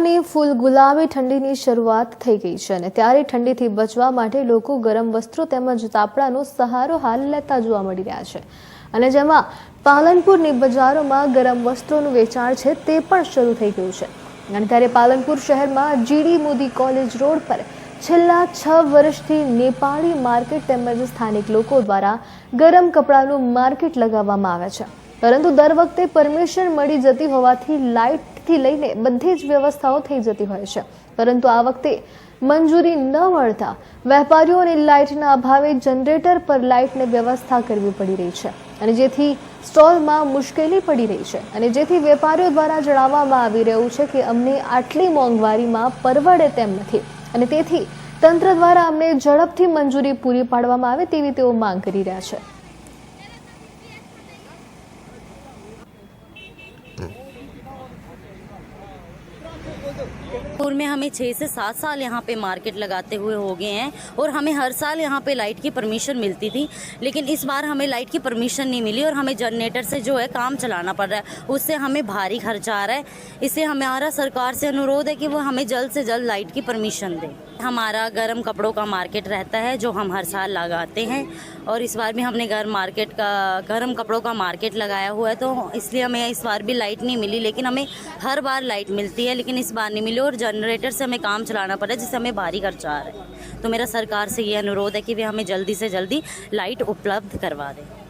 ઉનાળાની ફૂલ ગુલાબી ઠંડીની શરૂઆત થઈ ગઈ છે અને ત્યારે ઠંડીથી બચવા માટે લોકો ગરમ વસ્ત્રો તેમજ તાપણાનો સહારો હાલ લેતા જોવા મળી રહ્યા છે અને જેમાં પાલનપુરની બજારોમાં ગરમ વસ્ત્રોનું વેચાણ છે તે પણ શરૂ થઈ ગયું છે અને ત્યારે પાલનપુર શહેરમાં જીડી મોદી કોલેજ રોડ પર છેલ્લા 6 વર્ષથી નેપાળી માર્કેટ તેમજ સ્થાનિક લોકો દ્વારા ગરમ કપડાનું માર્કેટ લગાવવામાં આવે છે, પરંતુ દર વખતે પરમિશન મળી જતી હોવાથી લાઇટથી લઈને બધી જ વ્યવસ્થાઓ થઈ જતી હોય છે, પરંતુ આ વખતે મંજૂરી ન મળતા વેપારીઓને લાઇટના અભાવે જનરેટર પર લાઇટની વ્યવસ્થા કરવી પડી રહી છે અને જેથી સ્ટોલમાં મુશ્કેલી પડી રહી છે અને જેથી વેપારીઓ દ્વારા જણાવવામાં આવી રહ્યું છે કે અમને આટલી મોંઘવારીમાં પરવડે તેમ નથી અને તેથી તંત્ર દ્વારા અમને ઝડપથી મંજૂરી પૂરી પાડવામાં આવે તેવી તેઓ માંગ કરી રહ્યા છે। पूर्व में हमें 6 से 7 साल यहाँ पे मार्केट लगाते हुए हो गए हैं और हमें हर साल यहाँ पे लाइट की परमिशन मिलती थी, लेकिन इस बार हमें लाइट की परमिशन नहीं मिली और हमें जनरेटर से जो है काम चलाना पड़ रहा है, उससे हमें भारी खर्चा आ रहा है। इससे हमारा सरकार से अनुरोध है कि वो हमें जल्द से जल्द लाइट की परमिशन दे। हमारा गर्म कपड़ों का मार्केट रहता है जो हम हर साल लगाते हैं और इस बार भी हमने गर्म कपड़ों का मार्केट लगाया हुआ है, तो इसलिए हमें इस बार भी लाइट नहीं मिली, लेकिन हमें हर बार लाइट मिलती है, लेकिन इस बार नहीं मिली और जनरेटर से हमें काम चलाना पड़ा जिससे हमें भारी खर्चा आ रहा है। तो मेरा सरकार से ये अनुरोध है कि वे हमें जल्दी से जल्दी लाइट उपलब्ध करवा दें।